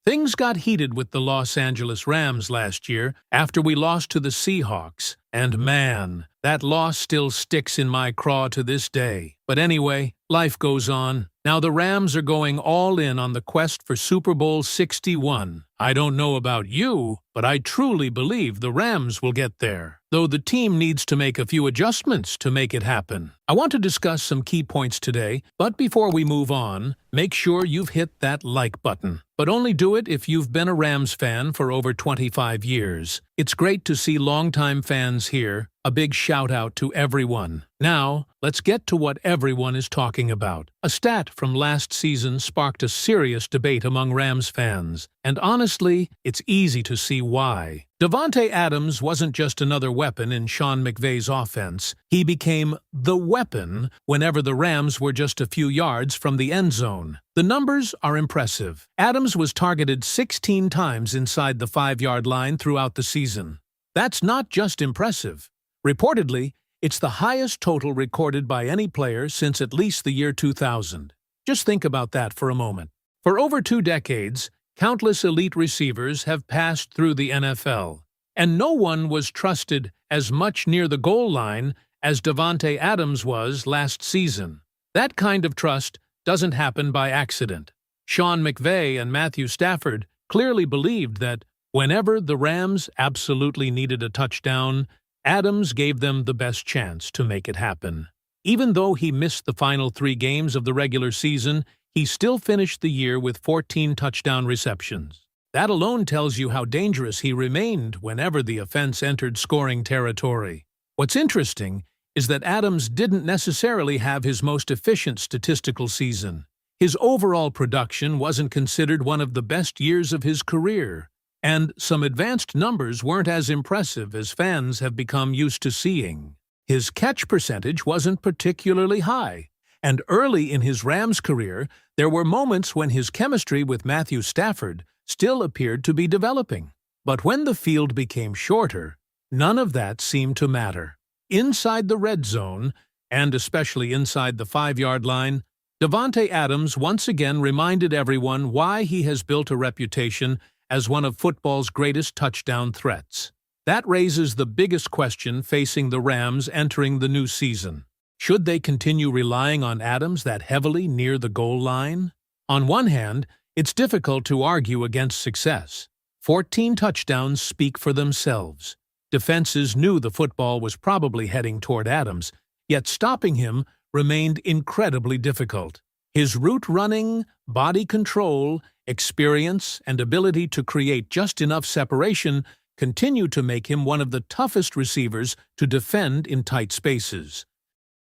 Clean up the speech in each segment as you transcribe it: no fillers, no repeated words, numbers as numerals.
Things got heated with the Los Angeles Rams last year after we lost to the Seahawks, and man, that loss still sticks in my craw to this day. But anyway, life goes on. Now the Rams are going all in on the quest for Super Bowl 61. I don't know about you, but I truly believe the Rams will get there, though the team needs to make a few adjustments to make it happen. I want to discuss some key points today, but before we move on, make sure you've hit that like button. But only do it if you've been a Rams fan for over 25 years. It's great to see longtime fans here. A big shout out to everyone. Now, let's get to what everyone is talking about. A stat from last season sparked a serious debate among Rams fans, and honestly, it's easy to see why. Davante Adams wasn't just another weapon in Sean McVay's offense. He became the weapon whenever the Rams were just a few yards from the end zone. The numbers are impressive. Adams was targeted 16 times inside the 5-yard line throughout the season. That's not just impressive. Reportedly, it's the highest total recorded by any player since at least the year 2000. Just think about that for a moment. For over 2 decades, countless elite receivers have passed through the NFL, and no one was trusted as much near the goal line as Davante Adams was last season. That kind of trust doesn't happen by accident. Sean McVay and Matthew Stafford clearly believed that whenever the Rams absolutely needed a touchdown, Adams gave them the best chance to make it happen. Even though he missed the final 3 games of the regular season, he still finished the year with 14 touchdown receptions. That alone tells you how dangerous he remained whenever the offense entered scoring territory. What's interesting is that Adams didn't necessarily have his most efficient statistical season. His overall production wasn't considered one of the best years of his career, and some advanced numbers weren't as impressive as fans have become used to seeing. His catch percentage wasn't particularly high, and early in his Rams career, there were moments when his chemistry with Matthew Stafford still appeared to be developing. But when the field became shorter, none of that seemed to matter. Inside the red zone, and especially inside the 5-yard line, Davante Adams once again reminded everyone why he has built a reputation as one of football's greatest touchdown threats. That raises the biggest question facing the Rams entering the new season. Should they continue relying on Adams that heavily near the goal line? On one hand, it's difficult to argue against success. 14 touchdowns speak for themselves. Defenses knew the football was probably heading toward Adams, yet stopping him remained incredibly difficult. His route running, body control, experience, and ability to create just enough separation continue to make him one of the toughest receivers to defend in tight spaces.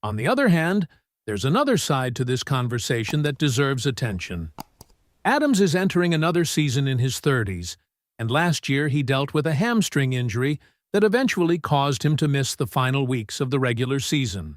On the other hand, there's another side to this conversation that deserves attention. Adams is entering another season in his 30s, and last year he dealt with a hamstring injury that eventually caused him to miss the final weeks of the regular season.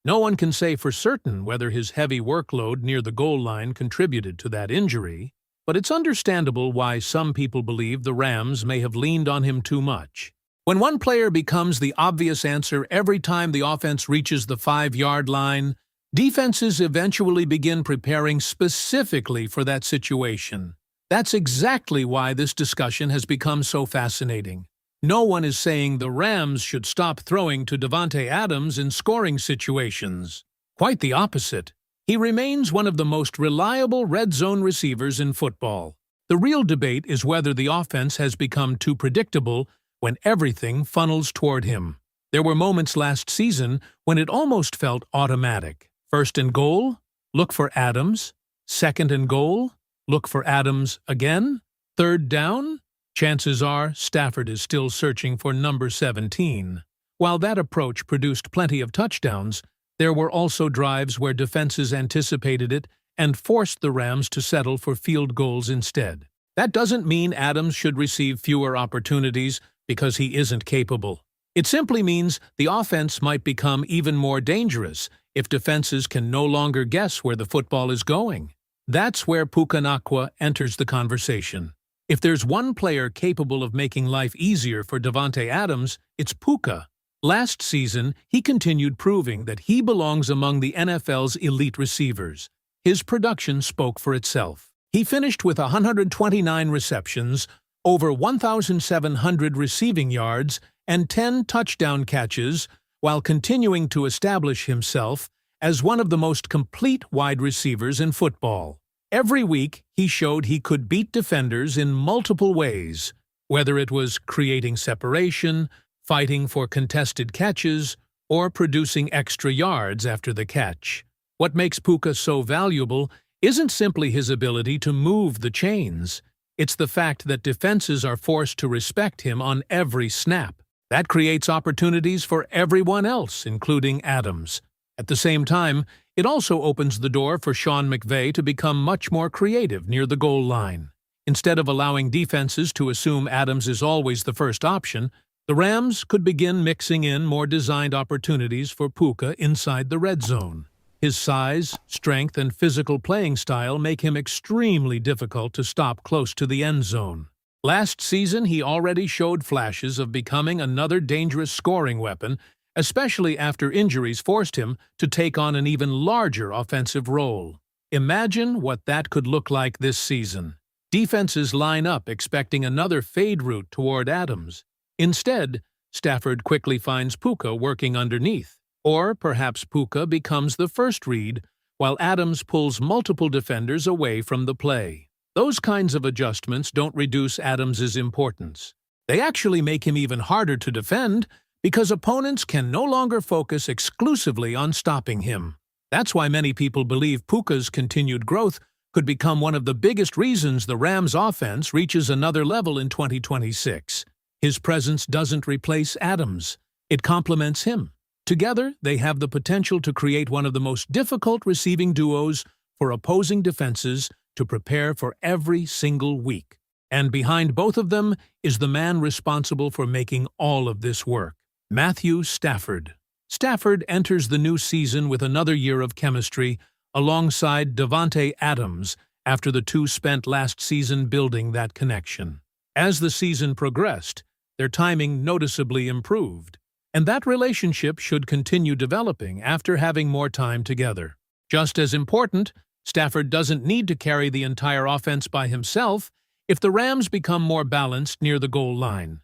No one can say for certain whether his heavy workload near the goal line contributed to that injury, but it's understandable why some people believe the Rams may have leaned on him too much. When one player becomes the obvious answer every time the offense reaches the 5-yard line, defenses eventually begin preparing specifically for that situation. That's exactly why this discussion has become so fascinating. No one is saying the Rams should stop throwing to Davante Adams in scoring situations. Quite the opposite. He remains one of the most reliable red zone receivers in football. The real debate is whether the offense has become too predictable when everything funnels toward him. There were moments last season when it almost felt automatic. 1st and goal, look for Adams. 2nd and goal, look for Adams again. 3rd down, chances are Stafford is still searching for number 17. While that approach produced plenty of touchdowns, there were also drives where defenses anticipated it and forced the Rams to settle for field goals instead. That doesn't mean Adams should receive fewer opportunities because he isn't capable. It simply means the offense might become even more dangerous if defenses can no longer guess where the football is going. That's where Puka Nacua enters the conversation. If there's one player capable of making life easier for Davante Adams, it's Puka. Last season, he continued proving that he belongs among the NFL's elite receivers. His production spoke for itself. He finished with 129 receptions, over 1,700 receiving yards, and 10 touchdown catches, while continuing to establish himself as one of the most complete wide receivers in football. Every week, he showed he could beat defenders in multiple ways, whether it was creating separation, fighting for contested catches, or producing extra yards after the catch. What makes Puka so valuable isn't simply his ability to move the chains. It's the fact that defenses are forced to respect him on every snap. That creates opportunities for everyone else, including Adams. At the same time, it also opens the door for Sean McVay to become much more creative near the goal line. Instead of allowing defenses to assume Adams is always the first option, the Rams could begin mixing in more designed opportunities for Puka inside the red zone. His size, strength, and physical playing style make him extremely difficult to stop close to the end zone. Last season, he already showed flashes of becoming another dangerous scoring weapon, especially after injuries forced him to take on an even larger offensive role. Imagine what that could look like this season. Defenses line up expecting another fade route toward Adams. Instead, Stafford quickly finds Puka working underneath. Or perhaps Puka becomes the first read, while Adams pulls multiple defenders away from the play. Those kinds of adjustments don't reduce Adams's importance. They actually make him even harder to defend, because opponents can no longer focus exclusively on stopping him. That's why many people believe Puka's continued growth could become one of the biggest reasons the Rams' offense reaches another level in 2026. His presence doesn't replace Adams. It complements him. Together, they have the potential to create one of the most difficult receiving duos for opposing defenses to prepare for every single week. And behind both of them is the man responsible for making all of this work. Matthew Stafford. Stafford enters the new season with another year of chemistry alongside Davante Adams after the two spent last season building that connection. As the season progressed, their timing noticeably improved, and that relationship should continue developing after having more time together. Just as important, Stafford doesn't need to carry the entire offense by himself if the Rams become more balanced near the goal line.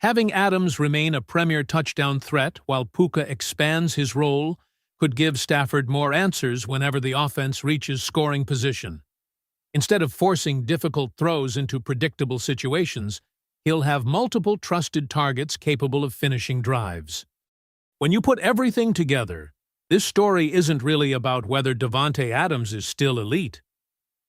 Having Adams remain a premier touchdown threat while Puka expands his role could give Stafford more answers whenever the offense reaches scoring position. Instead of forcing difficult throws into predictable situations, he'll have multiple trusted targets capable of finishing drives. When you put everything together, this story isn't really about whether Davante Adams is still elite.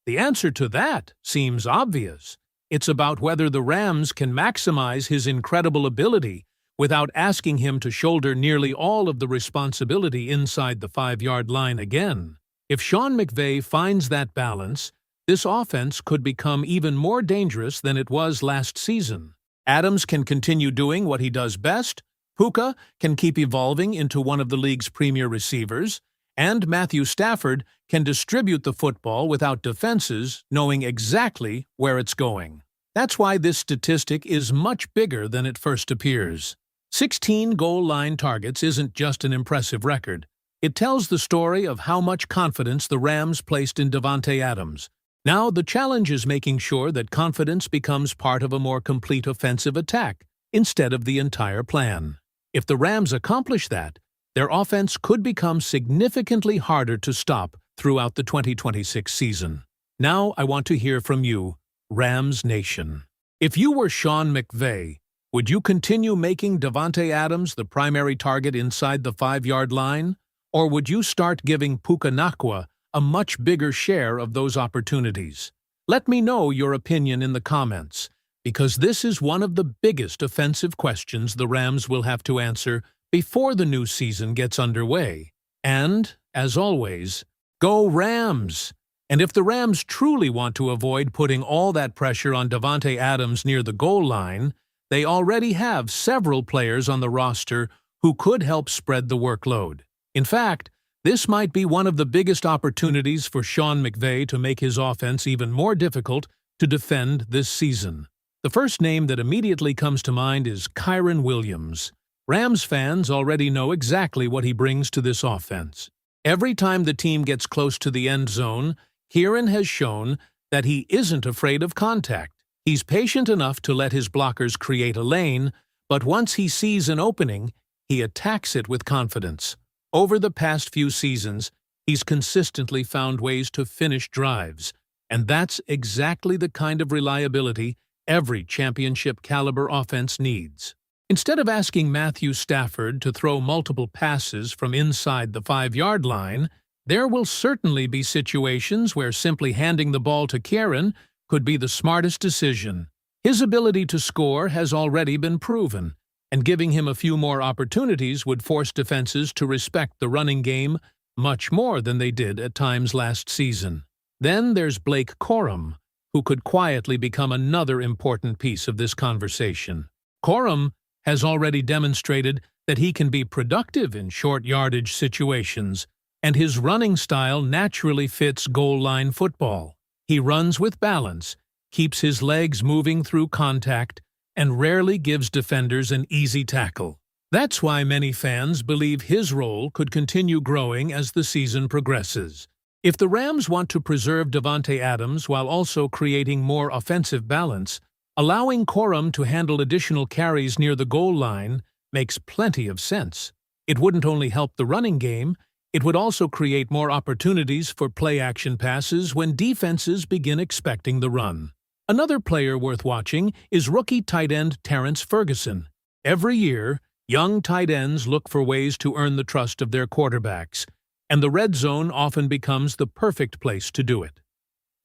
The answer to that seems obvious. It's about whether the Rams can maximize his incredible ability without asking him to shoulder nearly all of the responsibility inside the 5-yard line again. If Sean McVay finds that balance, this offense could become even more dangerous than it was last season. Adams can continue doing what he does best, Puka can keep evolving into one of the league's premier receivers, and Matthew Stafford can distribute the football without defenses knowing exactly where it's going. That's why this statistic is much bigger than it first appears. 16 goal line targets isn't just an impressive record. It tells the story of how much confidence the Rams placed in Davante Adams. Now, the challenge is making sure that confidence becomes part of a more complete offensive attack instead of the entire plan. If the Rams accomplish that, their offense could become significantly harder to stop throughout the 2026 season. Now, I want to hear from you, Rams Nation. If you were Sean McVay, would you continue making Davante Adams the primary target inside the 5-yard line? Or would you start giving Puka Nacua a much bigger share of those opportunities? Let me know your opinion in the comments, because this is one of the biggest offensive questions the Rams will have to answer before the new season gets underway. And, as always, go Rams! And if the Rams truly want to avoid putting all that pressure on Davante Adams near the goal line, they already have several players on the roster who could help spread the workload. In fact, this might be one of the biggest opportunities for Sean McVay to make his offense even more difficult to defend this season. The first name that immediately comes to mind is Kyren Williams. Rams fans already know exactly what he brings to this offense. Every time the team gets close to the end zone, Kyren has shown that he isn't afraid of contact. He's patient enough to let his blockers create a lane, but once he sees an opening, he attacks it with confidence. Over the past few seasons, he's consistently found ways to finish drives, and that's exactly the kind of reliability every championship-caliber offense needs. Instead of asking Matthew Stafford to throw multiple passes from inside the 5-yard line, there will certainly be situations where simply handing the ball to Karen could be the smartest decision. His ability to score has already been proven, and giving him a few more opportunities would force defenses to respect the running game much more than they did at times last season. Then there's Blake Corum, who could quietly become another important piece of this conversation. Corum has already demonstrated that he can be productive in short-yardage situations, and his running style naturally fits goal-line football. He runs with balance, keeps his legs moving through contact, and rarely gives defenders an easy tackle. That's why many fans believe his role could continue growing as the season progresses. If the Rams want to preserve Davante Adams while also creating more offensive balance, allowing Corum to handle additional carries near the goal line makes plenty of sense. It wouldn't only help the running game, it would also create more opportunities for play-action passes when defenses begin expecting the run. Another player worth watching is rookie tight end Terrence Ferguson. Every year, young tight ends look for ways to earn the trust of their quarterbacks, and the red zone often becomes the perfect place to do it.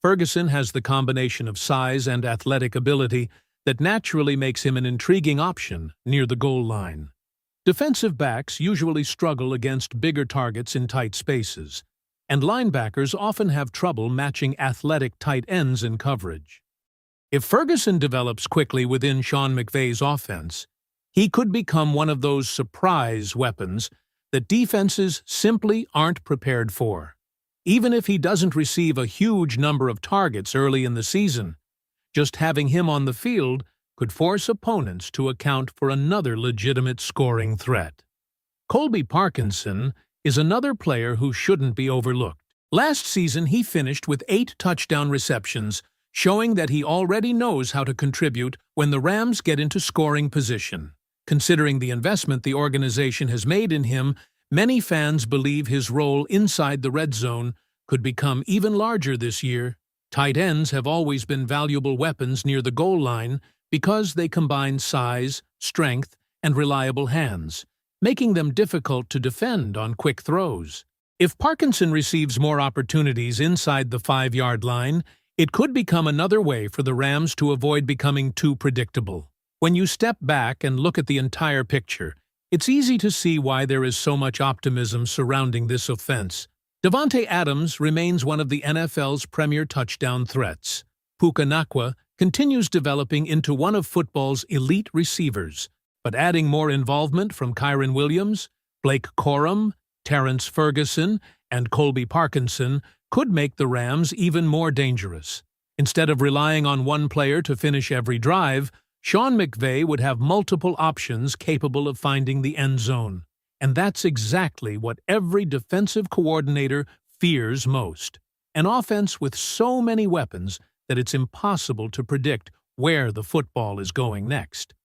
Ferguson has the combination of size and athletic ability that naturally makes him an intriguing option near the goal line. Defensive backs usually struggle against bigger targets in tight spaces, and linebackers often have trouble matching athletic tight ends in coverage. If Ferguson develops quickly within Sean McVay's offense, he could become one of those surprise weapons that defenses simply aren't prepared for. Even if he doesn't receive a huge number of targets early in the season, just having him on the field could force opponents to account for another legitimate scoring threat. Colby Parkinson is another player who shouldn't be overlooked. Last season, he finished with 8 touchdown receptions, showing that he already knows how to contribute when the Rams get into scoring position. Considering the investment the organization has made in him, many fans believe his role inside the red zone could become even larger this year. Tight ends have always been valuable weapons near the goal line because they combine size, strength, and reliable hands, making them difficult to defend on quick throws. If Parkinson receives more opportunities inside the 5-yard line, it could become another way for the Rams to avoid becoming too predictable. When you step back and look at the entire picture, it's easy to see why there is so much optimism surrounding this offense. Davante Adams remains one of the NFL's premier touchdown threats. Puka Nacua continues developing into one of football's elite receivers, but adding more involvement from Kyren Williams, Blake Corum, Terrence Ferguson, and Colby Parkinson could make the Rams even more dangerous. Instead of relying on one player to finish every drive, Sean McVay would have multiple options capable of finding the end zone. And that's exactly what every defensive coordinator fears most. An offense with so many weapons that it's impossible to predict where the football is going next.